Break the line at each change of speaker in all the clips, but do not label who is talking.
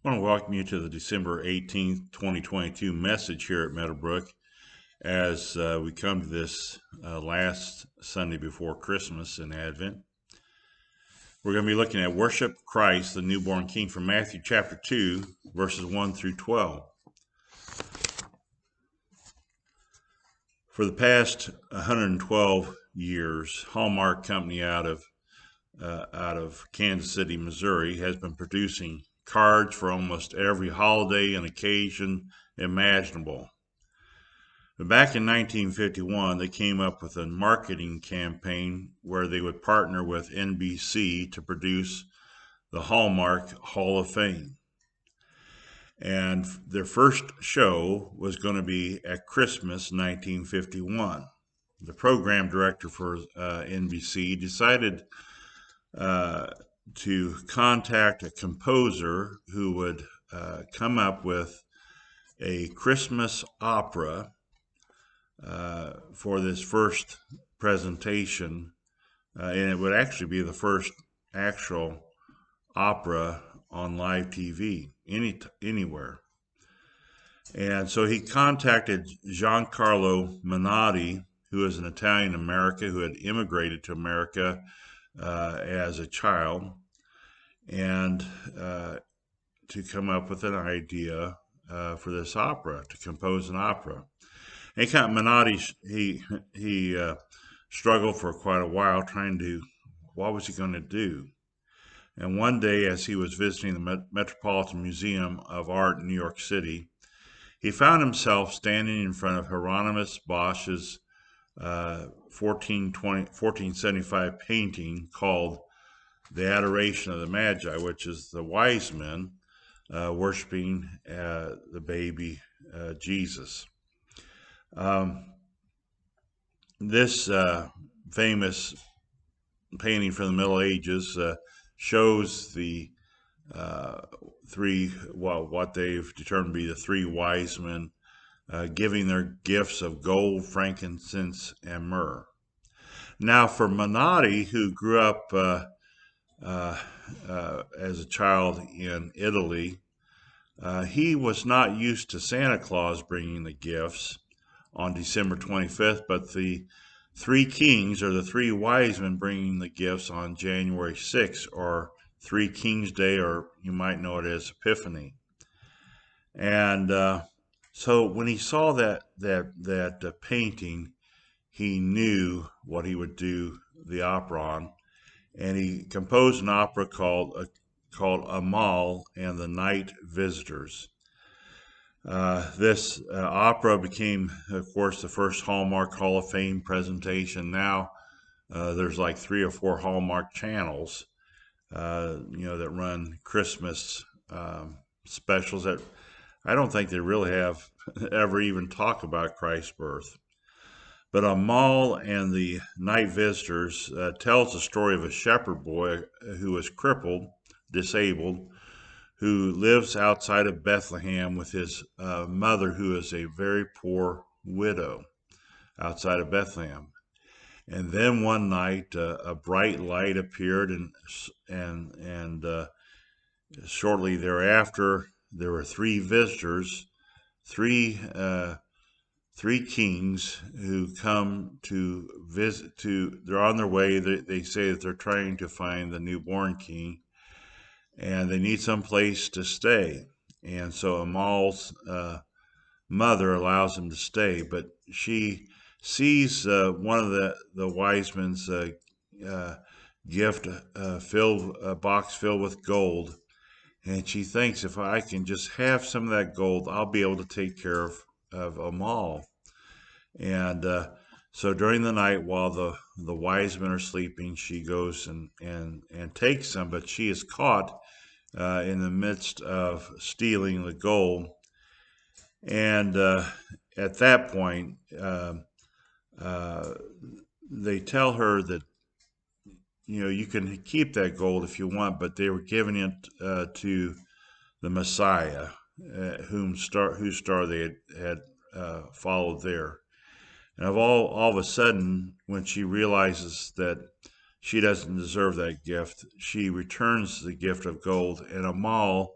I want to welcome you to the December 18th, 2022 message here at Meadowbrook as we come to this last Sunday before Christmas and Advent. We're going to be looking at Worship Christ, the Newborn King, from Matthew chapter 2, verses 1 through 12. For the past 112 years, Hallmark Company out of Kansas City, Missouri, has been producing cards for almost every holiday and occasion imaginable. But back in 1951, they came up with a marketing campaign where they would partner with NBC to produce the Hallmark Hall of Fame. And their first show was going to be at Christmas 1951. The program director for NBC decided to contact a composer who would come up with a Christmas opera for this first presentation, and it would actually be the first actual opera on live TV anywhere. And so he contacted Giancarlo Menotti, who is an Italian American who had immigrated to America as a child, and to come up with an idea for this opera, to compose an opera. And Menotti, he struggled for quite a while trying to, what was he going to do? And one day, as he was visiting the Metropolitan Museum of Art in New York City, he found himself standing in front of Hieronymus Bosch's 1475 painting called The Adoration of the Magi, which is the wise men worshiping the baby Jesus. This famous painting from the Middle Ages shows the what they've determined to be the three wise men giving their gifts of gold, frankincense, and myrrh. Now, for Menotti, who grew up as a child in Italy, he was not used to Santa Claus bringing the gifts on December 25th, but the three kings, or the three wise men, bringing the gifts on January 6th, or Three Kings Day, or you might know it as Epiphany. And so when he saw that painting, he knew what he would do the opera on, and he composed an opera called Amahl and the Night Visitors. This opera became, of course, the first Hallmark Hall of Fame presentation. Now there's like 3 or 4 Hallmark channels, that run Christmas specials that I don't think they really have ever even talk about Christ's birth. But Amahl and the Night Visitors tells the story of a shepherd boy who is crippled, disabled, who lives outside of Bethlehem with his mother, who is a very poor widow outside of Bethlehem. And then one night, a bright light appeared, and shortly thereafter, there were 3 visitors, three kings who come to visit. They're on their way. They say that they're trying to find the newborn king, and they need some place to stay. And so Amahl's mother allows him to stay, but she sees one of the wise men's gift a box filled with gold, and she thinks, if I can just have some of that gold, I'll be able to take care of Amahl. And so during the night, while the wise men are sleeping, she goes and takes some, but she is caught in the midst of stealing the gold. And at that point, they tell her that, you can keep that gold if you want, but they were giving it to the Messiah, whose star they had followed there. And all of a sudden, when she realizes that she doesn't deserve that gift, she returns the gift of gold, and Amahl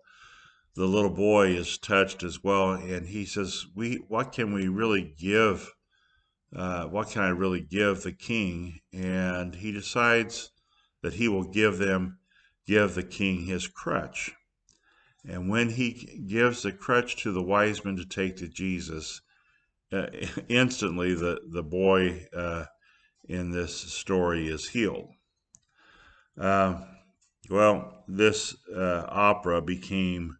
the little boy is touched as well, and he says, what can we really give? What can I really give the king? And he decides that he will give the king his crutch. And when he gives the crutch to the wise men to take to Jesus, instantly the boy in this story is healed. Well, this opera became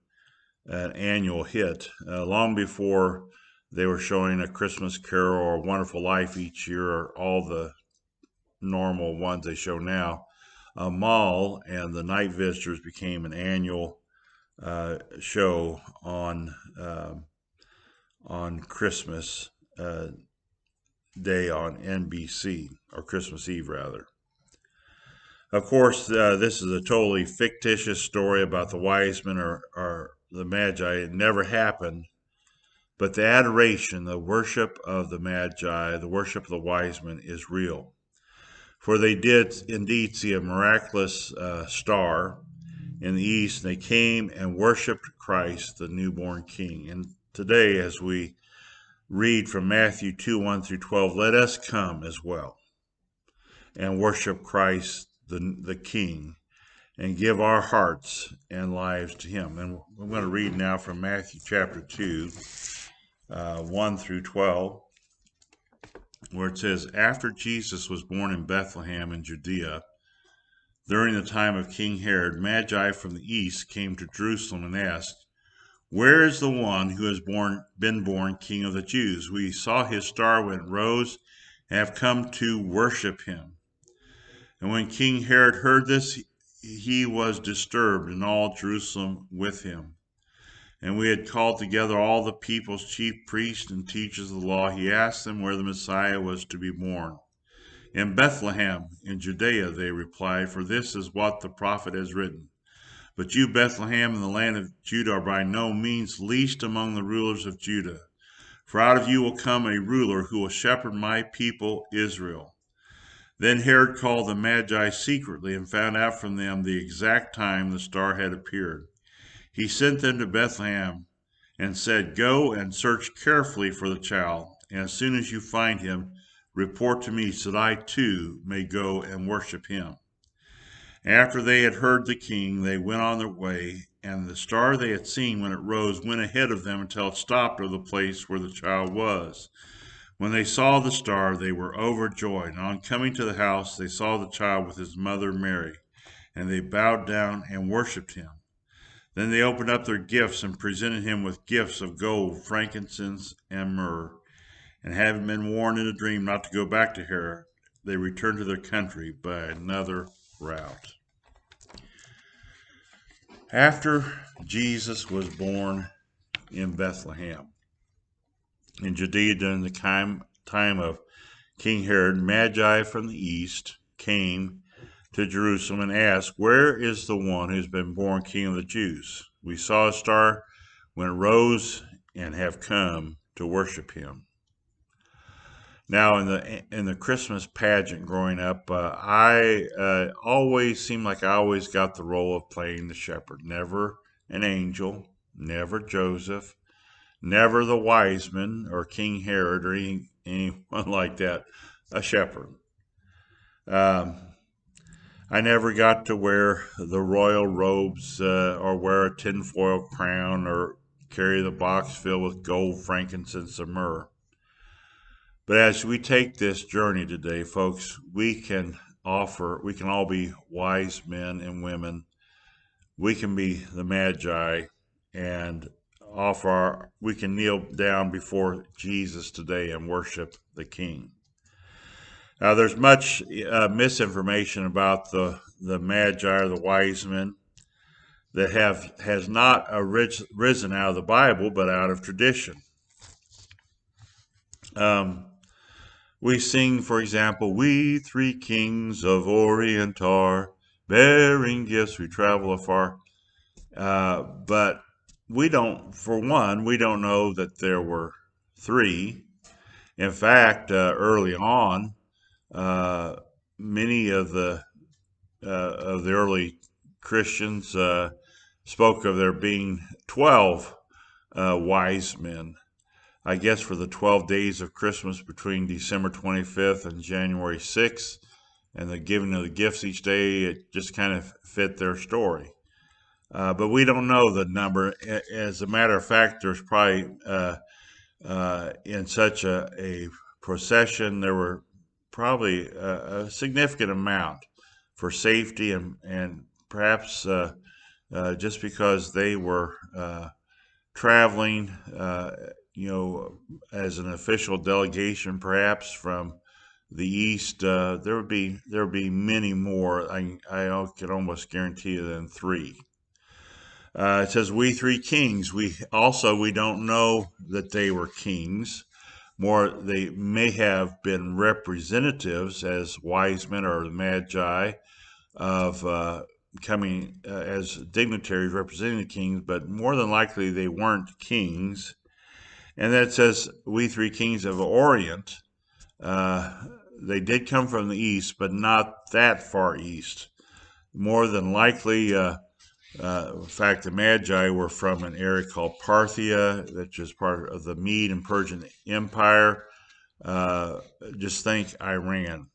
an annual hit long before they were showing A Christmas Carol or A Wonderful Life each year, or all the normal ones they show now. Amal and the Night Visitors became an annual show on Christmas Day on NBC, or Christmas Eve rather. Of course, this is a totally fictitious story about the wise men or the Magi. It never happened. But the adoration, the worship of the Magi, the worship of the wise men is real. For they did indeed see a miraculous star in the east, and they came and worshiped Christ, the newborn King. And today, as we read from Matthew 2:1-12, let us come as well and worship Christ, the King, and give our hearts and lives to him. And we're going to read now from Matthew chapter 2, 1-12, where it says, after Jesus was born in Bethlehem in Judea, during the time of King Herod, Magi from the east came to Jerusalem and asked, where is the one who has been born King of the Jews? We saw his star when it rose and have come to worship him. And when King Herod heard this, he was disturbed, and all Jerusalem with him. And we had called together all the people's chief priests and teachers of the law. He asked them where the Messiah was to be born. In Bethlehem, in Judea, they replied, for this is what the prophet has written. But you, Bethlehem, in the land of Judah, are by no means least among the rulers of Judah. For out of you will come a ruler who will shepherd my people Israel. Then Herod called the Magi secretly and found out from them the exact time the star had appeared. He sent them to Bethlehem and said, go and search carefully for the child, and as soon as you find him, report to me so that I too may go and worship him. After they had heard the king, they went on their way, and the star they had seen when it rose went ahead of them until it stopped over the place where the child was. When they saw the star, they were overjoyed. And on coming to the house, they saw the child with his mother Mary, and they bowed down and worshipped him. Then they opened up their gifts and presented him with gifts of gold, frankincense, and myrrh. And having been warned in a dream not to go back to Herod, they returned to their country by another route. After Jesus was born in Bethlehem, in Judea during the time of King Herod, Magi from the east came to Jerusalem and asked, where is the one who's been born King of the Jews? We saw a star when it rose and have come to worship him. Now, in the Christmas pageant growing up, I always seemed like I always got the role of playing the shepherd. Never an angel, never Joseph, never the wise men or King Herod or anyone like that, a shepherd. I never got to wear the royal robes or wear a tinfoil crown or carry the box filled with gold, frankincense, and myrrh. But as we take this journey today, folks, we can all be wise men and women. We can be the Magi and we can kneel down before Jesus today and worship the King. Now, there's much misinformation about the Magi or the wise men that has not risen out of the Bible, but out of tradition. We sing, for example, we three kings of Orient are, bearing gifts we travel afar. But we don't know that there were three. In fact, early on, many of the early Christians spoke of there being 12 wise men. I guess for the 12 days of Christmas between December 25th and January 6th, and the giving of the gifts each day, it just kind of fit their story. But we don't know the number. As a matter of fact, there's probably in such a procession, there were probably a significant amount for safety and perhaps just because they were traveling, as an official delegation, perhaps from the east, there would be many more. I can almost guarantee you than three. It says we three kings. We don't know that they were kings. More, they may have been representatives as wise men or the magi of coming as dignitaries representing the kings, but more than likely they weren't kings. And then it says we three kings of Orient. They did come from the east, but not that far east. More than likely, in fact, the Magi were from an area called Parthia, which is part of the Mede and Persian Empire. Just think Iran.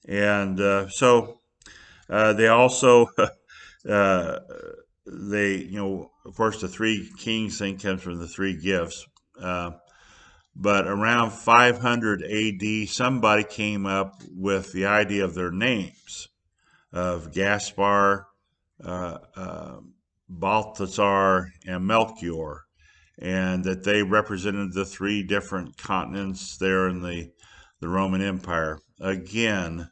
And so they also, of course, the three kings thing comes from the three gifts. But around 500 AD, somebody came up with the idea of their names of Gaspar, Balthasar, and Melchior, and that they represented the three different continents there in the Roman Empire. Again,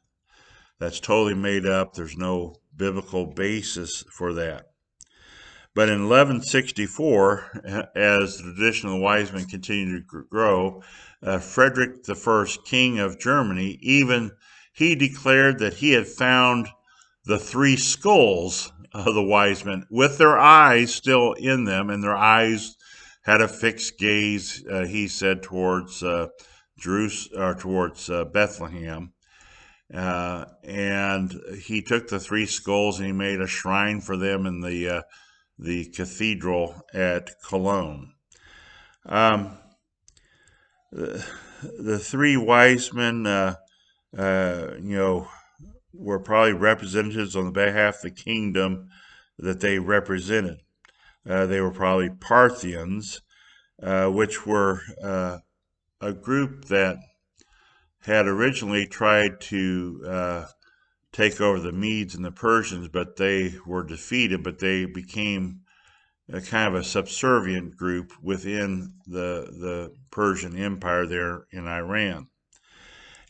that's totally made up. There's no biblical basis for that. But in 1164, as the tradition of the wise men continued to grow, Frederick I, King of Germany, he declared that he had found the three skulls of the wise men with their eyes still in them, and their eyes had a fixed gaze, he said, towards Jerusalem or towards Bethlehem. And he took the three skulls and he made a shrine for them in the cathedral at Cologne. The three wise men, were probably representatives on the behalf of the kingdom that they represented. They were probably Parthians, which were a group that had originally tried to take over the Medes and the Persians, but they were defeated, but they became a kind of a subservient group within the Persian Empire there in Iran.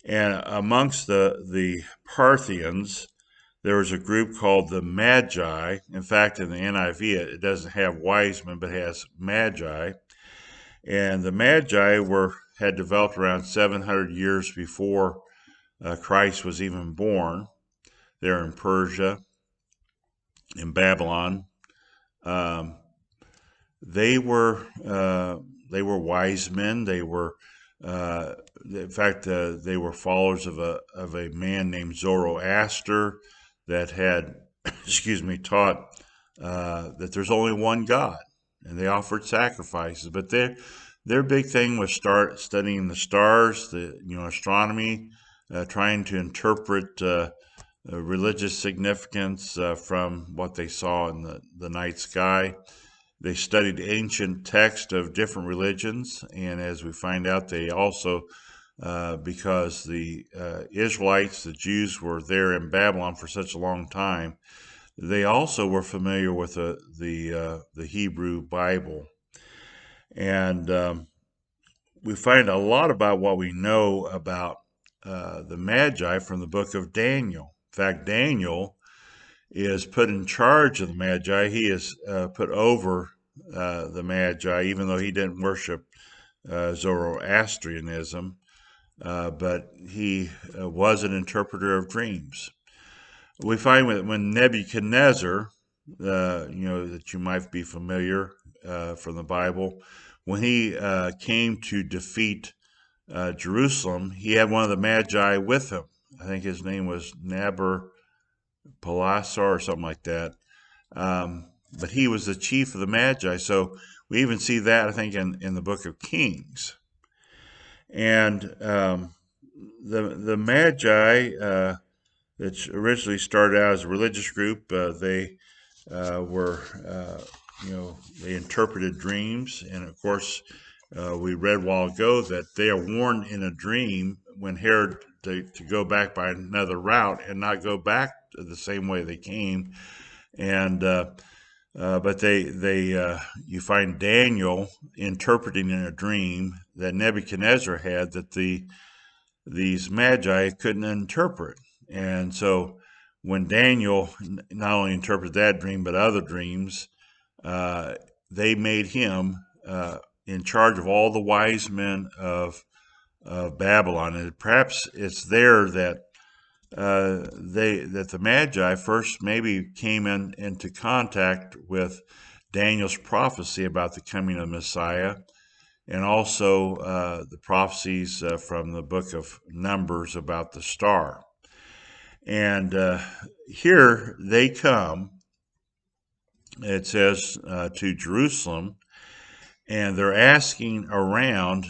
And amongst the Parthians, there was a group called the Magi. In fact, in the NIV, it doesn't have wise men, but has Magi. And the Magi had developed around 700 years before Christ was even born. They're in Persia, in Babylon. They were wise men. They were, in fact, they were followers of a man named Zoroaster that had, taught that there's only one God, and they offered sacrifices. But their big thing was studying the stars, astronomy, trying to interpret religious significance from what they saw in the night sky. They studied ancient texts of different religions, and as we find out, they also, because the Israelites, the Jews, were there in Babylon for such a long time, they also were familiar with the Hebrew Bible. And we find a lot about what we know about the Magi from the book of Daniel. In fact, Daniel is put in charge of the Magi. He is put over the Magi, even though he didn't worship Zoroastrianism, but he was an interpreter of dreams. We find when Nebuchadnezzar, that you might be familiar from the Bible, when he came to defeat Jerusalem, he had one of the Magi with him. I think his name was Nabopolassar or something like that. but he was the chief of the Magi. So we even see that, I think, in the book of Kings. And the Magi, that originally started out as a religious group, they were, they interpreted dreams. And of course, we read a while ago that they are warned in a dream when Herod to go back by another route and not go back the same way they came. And but you find Daniel interpreting in a dream that Nebuchadnezzar had that these magi couldn't interpret. And so when Daniel not only interpreted that dream but other dreams, they made him in charge of all the wise men of Babylon. And perhaps it's there that the Magi first maybe came into contact with Daniel's prophecy about the coming of Messiah, and also the prophecies from the book of Numbers about the star. And here they come, it says, to Jerusalem, and they're asking around,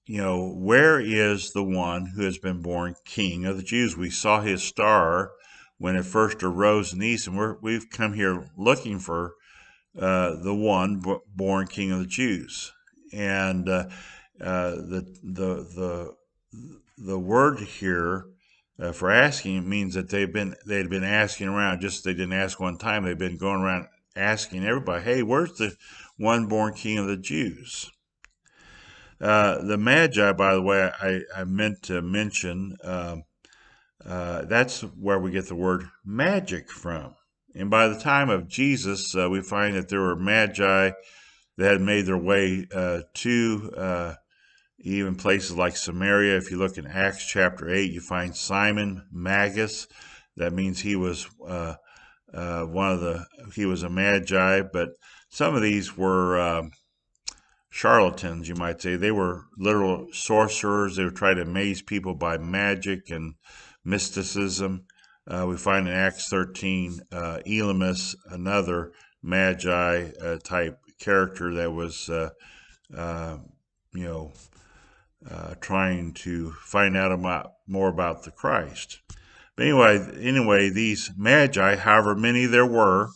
where is the one who has been born King of the Jews? We saw his star when it first arose in the east, and we've come here looking for the one born King of the Jews. And the word here for asking means that they'd been asking around. Just they didn't ask one time. They've been going around asking everybody, "Hey, where's the one born King of the Jews?" The Magi, by the way, I meant to mention, that's where we get the word magic from. And by the time of Jesus, we find that there were Magi that had made their way to even places like Samaria. If you look in Acts chapter 8, you find Simon Magus. That means he was he was a Magi, but some of these were charlatans, you might say. They were literal sorcerers. They would try to amaze people by magic and mysticism. We find in Acts 13, Elymas, another Magi type character that was, trying to find out more about the Christ. But anyway, these Magi, however many there were,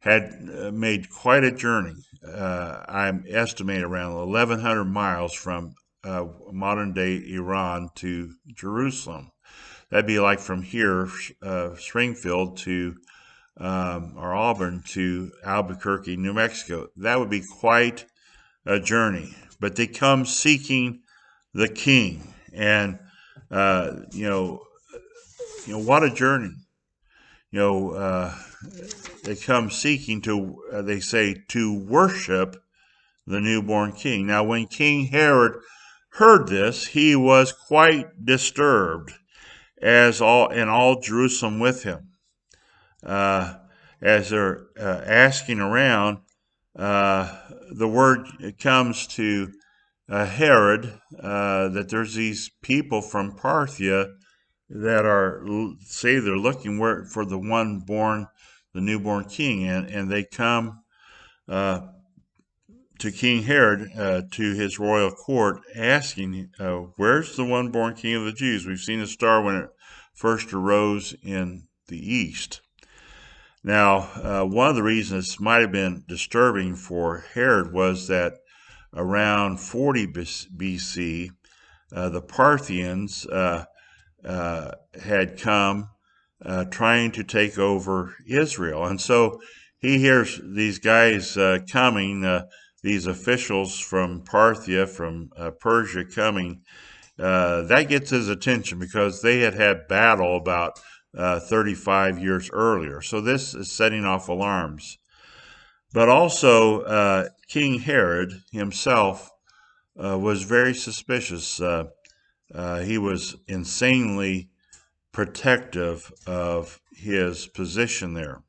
had made quite a journey. I estimate around 1,100 miles from modern day Iran to Jerusalem. That'd be like from here, Springfield to or Auburn to Albuquerque, New Mexico. That would be quite a journey. But they come seeking the King, and what a journey. They come seeking to, they say, to worship the newborn King. Now, when King Herod heard this, he was quite disturbed, as all Jerusalem with him. As they're asking around, the word comes to Herod that there's these people from Parthia that say they're looking for the one born, the newborn King, and they come to King Herod, to his royal court, asking, where's the one born King of the Jews? We've seen the star when it first arose in the east. Now, one of the reasons this might have been disturbing for Herod was that around 40 BC, the Parthians had come trying to take over Israel. And so he hears these guys coming, these officials from Parthia, from Persia coming. That gets his attention because they had battle about 35 years earlier. So this is setting off alarms. But also, King Herod himself was very suspicious. He was insanely protective of his position there.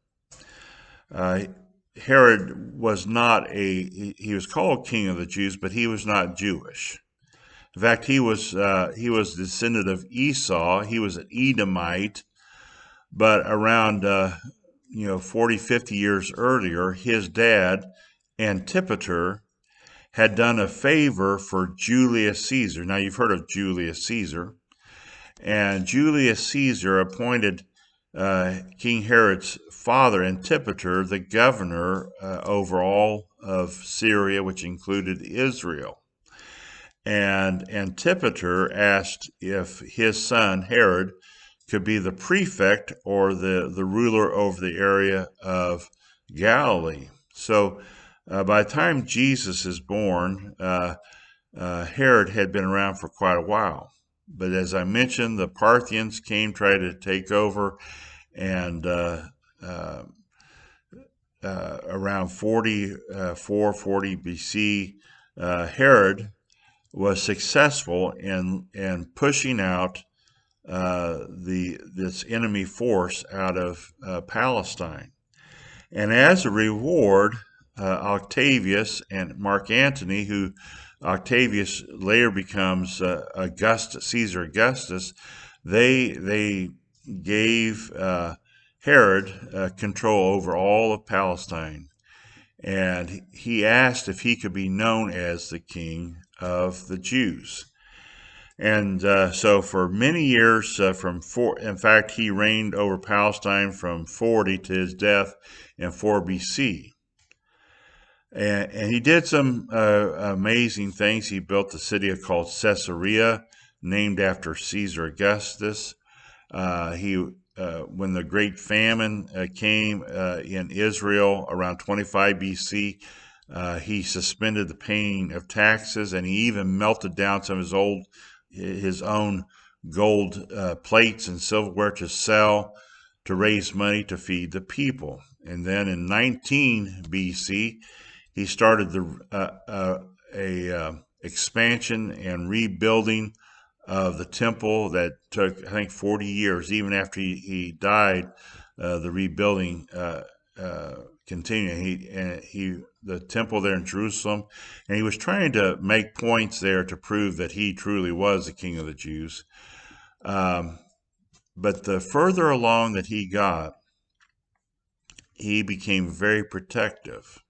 Herod was not he was called King of the Jews, but he was not Jewish. In fact, he was descendant of Esau. He was an Edomite, But around 40, 50 years earlier, his dad, Antipater, had done a favor for Julius Caesar. Now, you've heard of Julius Caesar. And Julius Caesar appointed King Herod's father, Antipater, the governor over all of Syria, which included Israel. And Antipater asked if his son, Herod, could be the prefect or the ruler over the area of Galilee. So by the time Jesus is born, Herod had been around for quite a while. But as I mentioned, the Parthians came, tried to take over, and around 40 BC, Herod was successful in pushing out this enemy force out of Palestine. And as a reward, Octavius and Mark Antony, who Octavius later becomes Caesar Augustus, they gave Herod control over all of Palestine. And he asked if he could be known as the King of the Jews. And so for many years, in fact, he reigned over Palestine from 40 to his death in 4 BC. And he did some amazing things. He built a city called Caesarea, named after Caesar Augustus. When the Great Famine came in Israel around 25 BC, he suspended the paying of taxes, and he even melted down some of his own gold plates and silverware to sell to raise money to feed the people. And then in 19 BC, he started the expansion and rebuilding of the temple that took, I think, 40 years. Even after he died, the rebuilding continued. The temple there in Jerusalem, and he was trying to make points there to prove that he truly was the King of the Jews. But the further along that he got, he became very protective.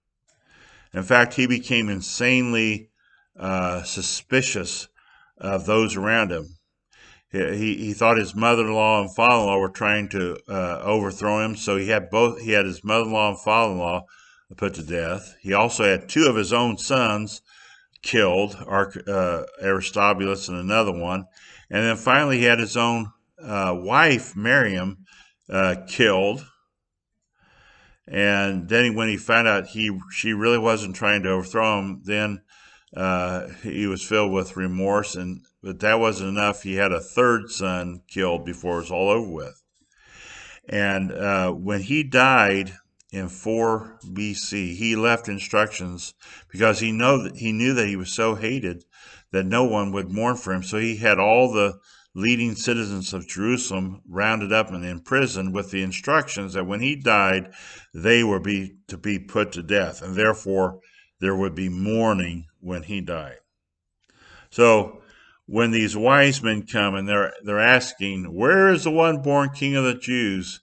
In fact, he became insanely suspicious of those around him. He thought his mother-in-law and father-in-law were trying to overthrow him, so he had his mother-in-law and father-in-law put to death. He also had 2 of his own sons killed, Aristobulus and another one. And then finally he had his own wife, Miriam, killed. And then when he found out she really wasn't trying to overthrow him, then he was filled with remorse. But that wasn't enough. He had a 3rd son killed before it was all over with. And when he died in 4 BC, he left instructions because he knew that he was so hated that no one would mourn for him. So he had all the leading citizens of Jerusalem rounded up and imprisoned with the instructions that when he died, they were to be put to death, and therefore there would be mourning when he died. So when these wise men come and they're asking, "Where is the one born King of the Jews?"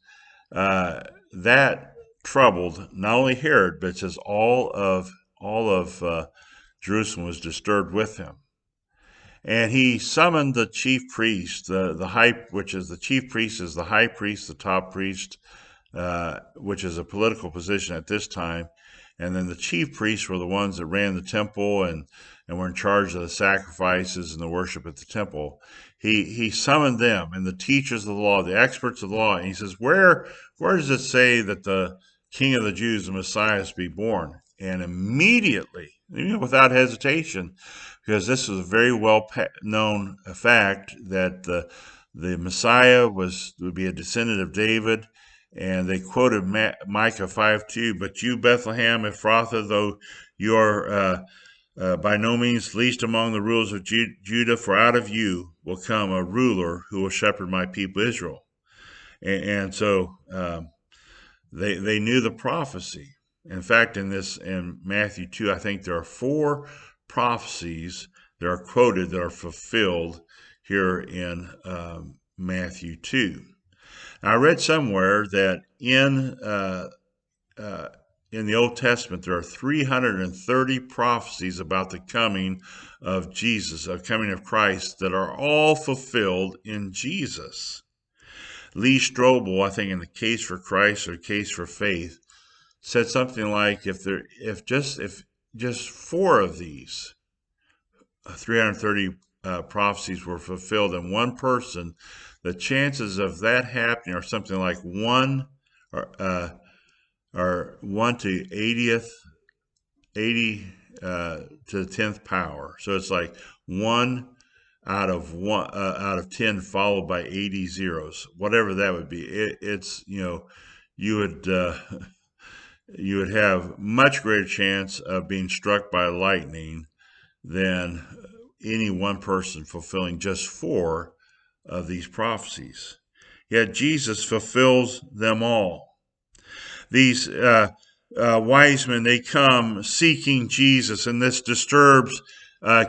That troubled not only Herod, but it says all of Jerusalem was disturbed with him. And he summoned the chief priest, the chief priest is the high priest, the top priest, which is a political position at this time. And then the chief priests were the ones that ran the temple and were in charge of the sacrifices and the worship at the temple. He summoned them and the teachers of the law, the experts of the law, and he says, where does it say that the King of the Jews, the Messiah, is to be born? And immediately, without hesitation, because this is a very well known fact that the Messiah would be a descendant of David, and they quoted Micah 5:2, "But you, Bethlehem Ephrathah, though you are by no means least among the rulers of Judah, for out of you will come a ruler who will shepherd my people Israel." And so they knew the prophecy. In fact, in Matthew 2, I think there are 4 prophecies that are quoted that are fulfilled here in Matthew 2. I read somewhere that in the Old Testament, there are 330 prophecies about the coming of Jesus, the coming of Christ, that are all fulfilled in Jesus. Lee Strobel, I think, in the Case for Christ or Case for Faith, said something like, if just four of these 330 prophecies were fulfilled in one person, the chances of that happening are something like are 1 to 80 to the 10th power. So it's like 1 out of 10 followed by 80 zeros, whatever that would be. It's you would you would have much greater chance of being struck by lightning than any one person fulfilling just four of these prophecies. Yet Jesus fulfills them all. These wise men, they come seeking Jesus, and this disturbs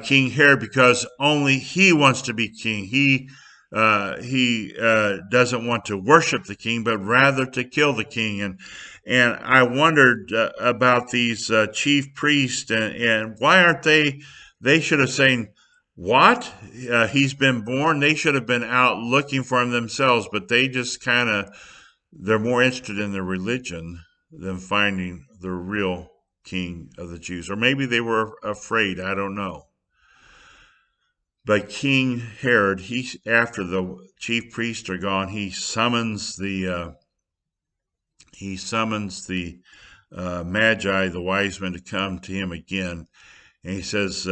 King Herod because only he wants to be king. He doesn't want to worship the king, but rather to kill the king. And I wondered about these chief priests, and why aren't they? They should have said, "What? He's been born." They should have been out looking for him themselves, but they just they're more interested in their religion than finding the real king of the Jews. Or maybe they were afraid. I don't know. But King Herod, after the chief priests are gone, he summons the Magi, the wise men, to come to him again, and he says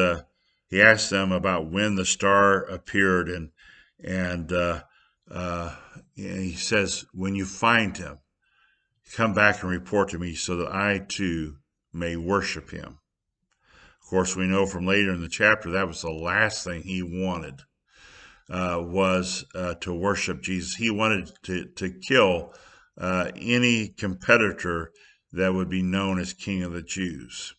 he asks them about when the star appeared, and he says, when you find him, come back and report to me so that I too may worship him. Of course, we know from later in the chapter that was the last thing he wanted, was to worship Jesus. He wanted to kill any competitor that would be known as King of the Jews.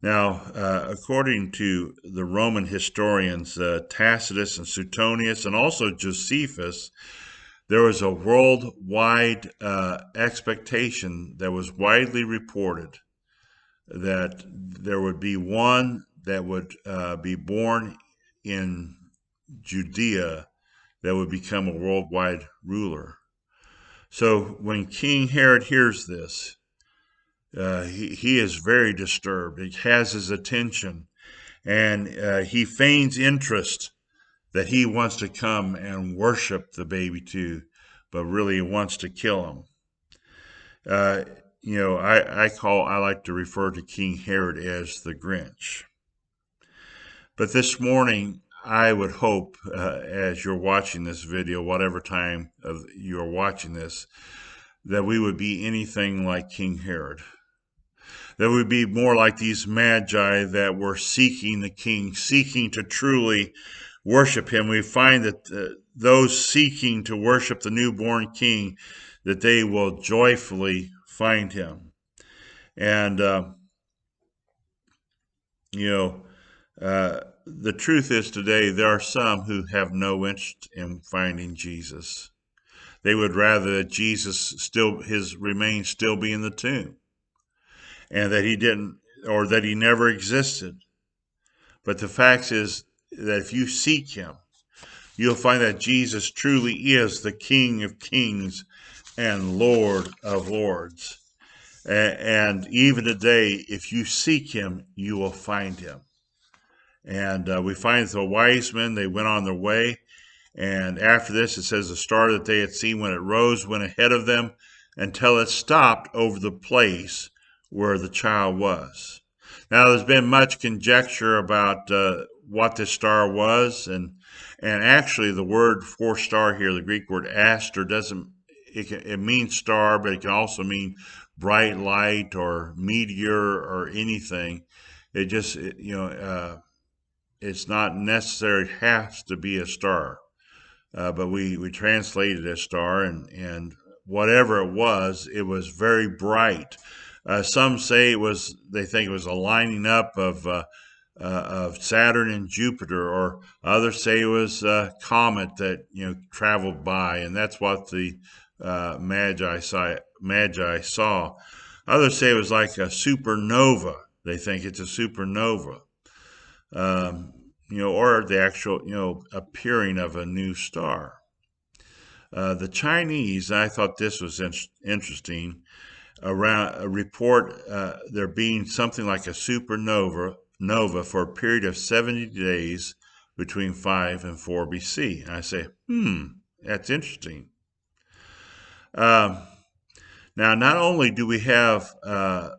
Now, according to the Roman historians Tacitus and Suetonius, and also Josephus, there was a worldwide expectation that was widely reported that there would be one that would be born in Judea that would become a worldwide ruler. So when King Herod hears this, he is very disturbed. It has his attention, and he feigns interest that he wants to come and worship the baby too, but really wants to kill him. I like to refer to King Herod as the Grinch. But this morning, I would hope, as you're watching this video, whatever time you're watching this, that we would be anything like King Herod. That would be more like these magi that were seeking the king, seeking to truly worship him. We find that those seeking to worship the newborn king, that they will joyfully find him. And, the truth is today, there are some who have no interest in finding Jesus. They would rather that Jesus his remains still be in the tomb, and that he didn't, or that he never existed. But the fact is that if you seek him, you'll find that Jesus truly is the King of Kings and Lord of Lords. And even today, if you seek him, you will find him. And we find the wise men, they went on their way. And after this, it says the star that they had seen when it rose went ahead of them until it stopped over the place where the child was. Now, there's been much conjecture about what this star was, and actually the word for star here, the Greek word aster, it means star, but it can also mean bright light or meteor or anything. It just, it's not necessary, it has to be a star. But we translate it as star, and whatever it was very bright. Some say they think it was a lining up of of Saturn and Jupiter, or others say it was a comet that traveled by, and that's what the Magi saw. Others say it was like a supernova. They think it's a supernova, um, or the actual appearing of a new star. The Chinese, I thought this was interesting, around a report there being something like a supernova for a period of 70 days between 5 and 4 BC. And I say, that's interesting. Now, not only do we have a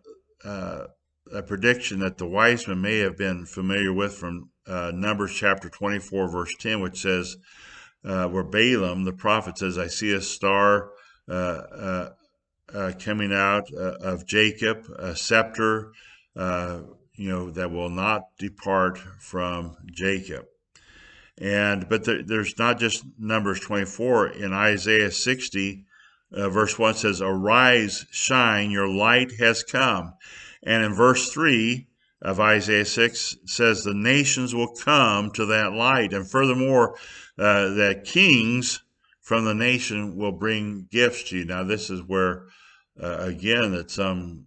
prediction that the wise men may have been familiar with from Numbers chapter 24, verse 10, which says, where Balaam, the prophet, says, I see a star coming out of Jacob, a scepter, that will not depart from Jacob. But there's not just Numbers 24. In Isaiah 60, verse 1 says, arise, shine, your light has come. And in verse 3 of Isaiah 6 says, the nations will come to that light. And furthermore, that kings from the nation will bring gifts to you. Now, this is where, again, that some,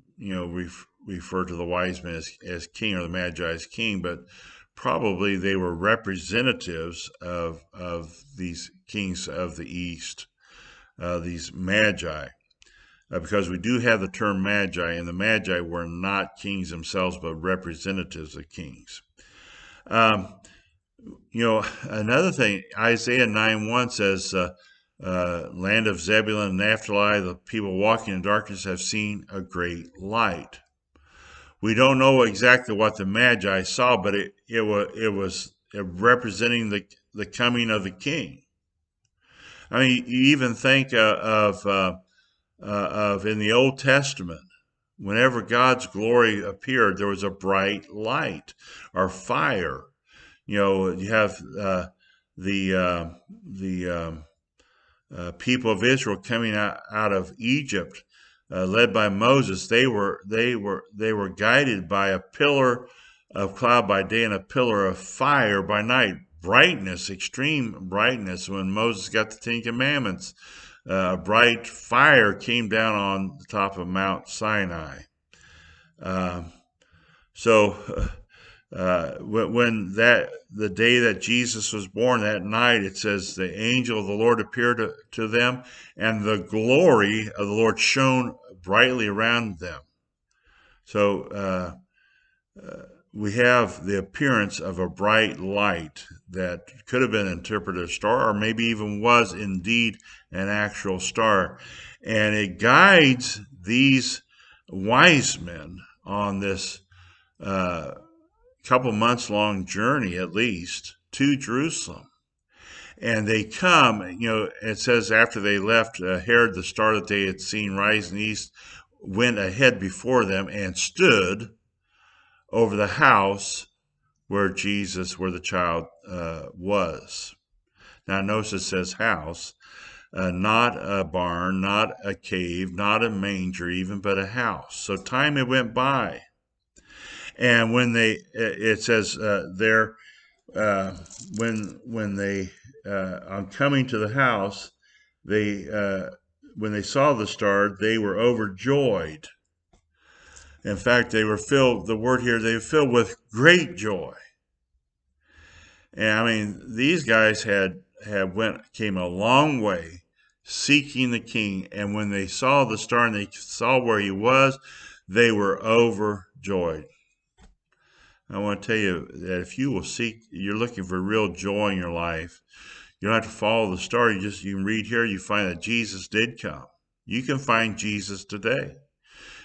refer to the wise men as king, or the Magi as king, but probably they were representatives of these kings of the East, these Magi, because we do have the term Magi, and the Magi were not kings themselves, but representatives of kings. Another thing, Isaiah 9:1 says, land of Zebulun and Naphtali, the people walking in darkness have seen a great light. We don't know exactly what the Magi saw, but it was representing the coming of the king. I mean, you even think of in the Old Testament, whenever God's glory appeared, there was a bright light or fire. You have the people of Israel coming out of Egypt, led by Moses. They were guided by a pillar of cloud by day and a pillar of fire by night. Brightness, extreme brightness. When Moses got the Ten Commandments, bright fire came down on the top of Mount Sinai. When the day that Jesus was born, that night, it says the angel of the Lord appeared to them, and the glory of the Lord shone brightly around them. So we have the appearance of a bright light that could have been interpreted as a star, or maybe even was indeed an actual star. And it guides these wise men on this couple months long journey, at least, to Jerusalem. And they come, it says after they left, Herod, the star that they had seen rise in the east, went ahead before them and stood over the house where the child was. Now notice it says house, not a barn, not a cave, not a manger even, but a house. So time had went by. And when it says there, when they, on coming to the house, when they saw the star, they were overjoyed. In fact, they were filled, the word here, they were filled with great joy. And I mean, these guys came a long way seeking the king. And when they saw the star and they saw where he was, they were overjoyed. I want to tell you that if you will seek, you're looking for real joy in your life, you don't have to follow the star. You can read here, you find that Jesus did come. You can find Jesus today.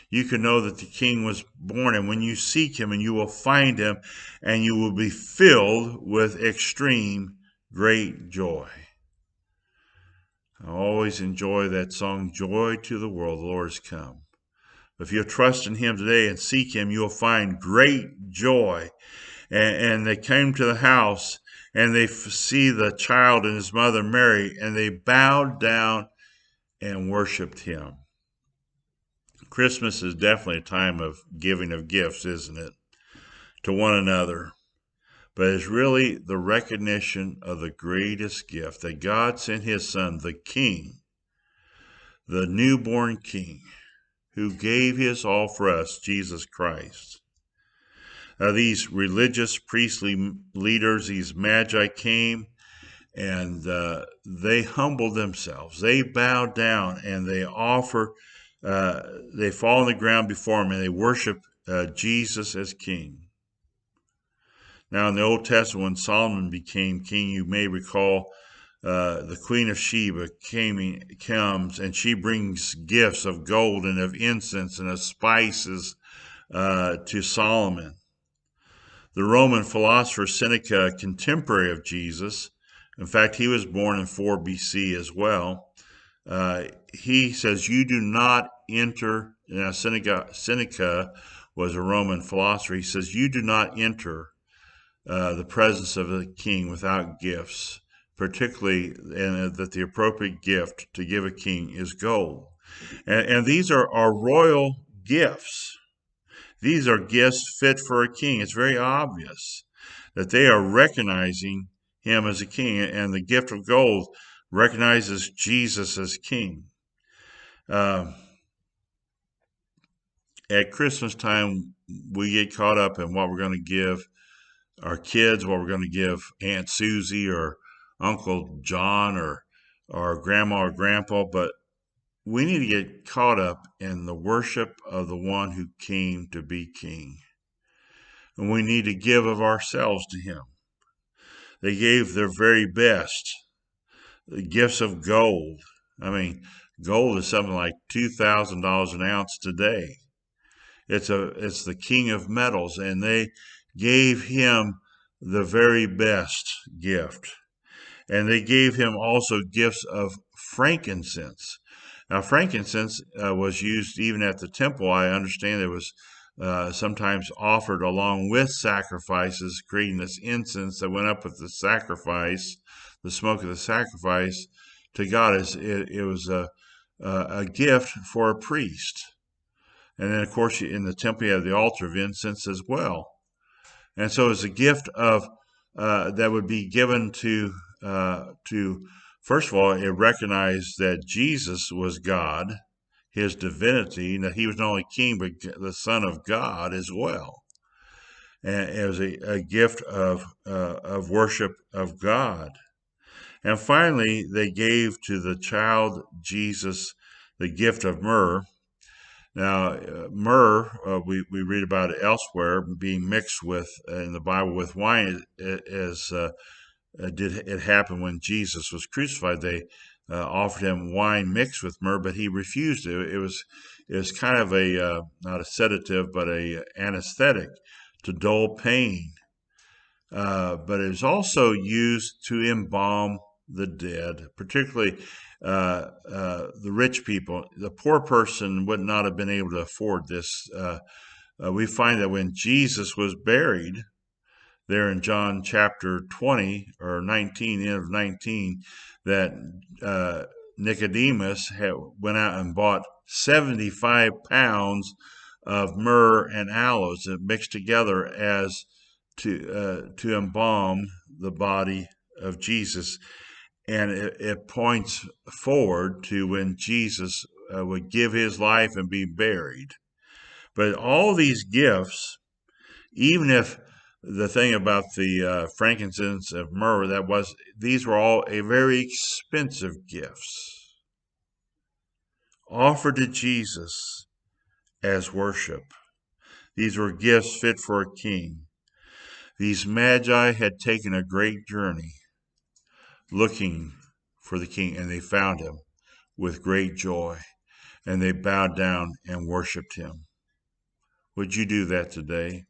You can know that the King was born, and when you seek him, and you will find him, and you will be filled with extreme great joy. I always enjoy that song, Joy to the World, the Lord has come. If you trust in him today and seek him, you'll find great joy. And they came to the house, and they see the child and his mother Mary, and they bowed down and worshiped him. Christmas is definitely a time of giving of gifts, isn't it? To one another. but it's really the recognition of the greatest gift that God sent his son, the King, the newborn King, who gave his all for us, Jesus Christ. Now, these religious priestly leaders, these magi came and they humbled themselves. They bowed down and they offer, they fall on the ground before him and they worship Jesus as king. Now, in the Old Testament, when Solomon became king, you may recall the Queen of Sheba comes and she brings gifts of gold and of incense and of spices to Solomon. The Roman philosopher Seneca, a contemporary of Jesus, in fact, he was born in 4 BC as well. He says, you do not enter, now Seneca was a Roman philosopher. He says, you do not enter the presence of the king without gifts, particularly that the appropriate gift to give a king is gold. And these are our royal gifts. These are gifts fit for a king. It's very obvious that they are recognizing him as a king, and the gift of gold recognizes Jesus as king. At Christmas time, we get caught up in what we're going to give our kids, what we're going to give Aunt Susie or Uncle John or Grandma or Grandpa, but we need to get caught up in the worship of the one who came to be king. And we need to give of ourselves to him. They gave their very best, the gifts of gold. I mean, gold is something like $2,000 an ounce today. It's the king of metals, and they gave him the very best gift. And they gave him also gifts of frankincense. Now, frankincense was used even at the temple. I understand it was sometimes offered along with sacrifices, creating this incense that went up with the sacrifice, the smoke of the sacrifice to God. It was a gift for a priest. And then, of course, in the temple, you have the altar of incense as well. And so it's a gift of that would be given to first of all, it recognized that Jesus was God, his divinity, and that he was not only king, but the Son of God as well. And it was a gift of worship of God. And finally, they gave to the child Jesus the gift of myrrh. Now, myrrh, we read about it elsewhere, being mixed with, in the Bible, with wine, as did it happen when Jesus was crucified. They offered him wine mixed with myrrh, but he refused it. It was kind of a, not a sedative, but a anesthetic to dull pain. But it was also used to embalm the dead, particularly the rich people. The poor person would not have been able to afford this. We find that when Jesus was buried, there in John chapter 20 or 19, end of 19, that Nicodemus went out and bought 75 pounds of myrrh and aloes and mixed together as to embalm the body of Jesus. And it points forward to when Jesus would give his life and be buried. But all these gifts, even if the thing about the frankincense of myrrh, these were all a very expensive gifts offered to Jesus as worship. These were gifts fit for a king. These magi had taken a great journey looking for the king, and they found him with great joy, and they bowed down and worshiped him. Would you do that today?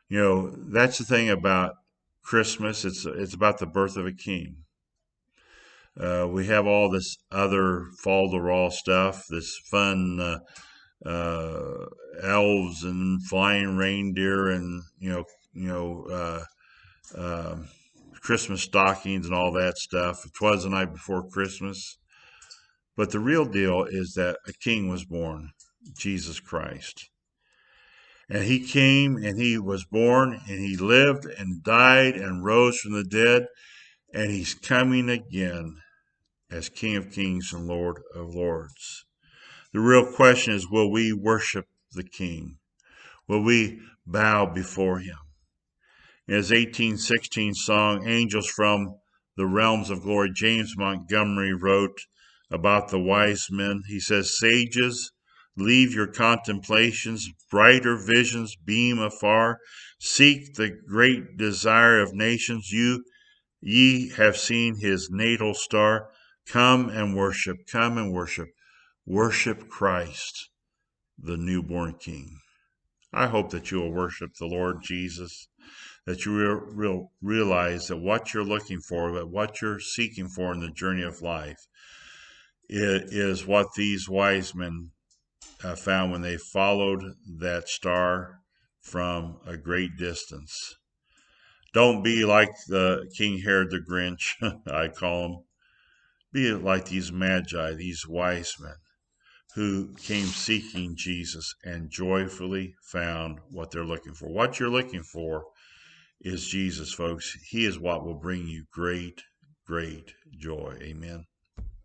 You know, that's the thing about Christmas. It's about the birth of a king. We have all this other fall-to-raw stuff, this fun elves and flying reindeer, and Christmas stockings and all that stuff. 'Twas the night before Christmas. But the real deal is that a king was born, Jesus Christ. And he came and he was born and he lived and died and rose from the dead. And he's coming again as King of Kings and Lord of Lords. The real question is, will we worship the King? Will we bow before him? In his 1816 song, Angels from the Realms of Glory, James Montgomery wrote about the wise men. He says, sages, leave your contemplations, brighter visions beam afar. Seek the great desire of nations. Ye have seen his natal star. Come and worship, come and worship. Worship Christ, the newborn King. I hope that you will worship the Lord Jesus, that you will realize that what you're looking for, that what you're seeking for in the journey of life, is what these wise men found when they followed that star from a great distance. Don't be like the King Herod the Grinch, I call him. Be like these magi, these wise men, who came seeking Jesus and joyfully found what they're looking for. What you're looking for is Jesus, folks. He is what will bring you great, great joy. Amen.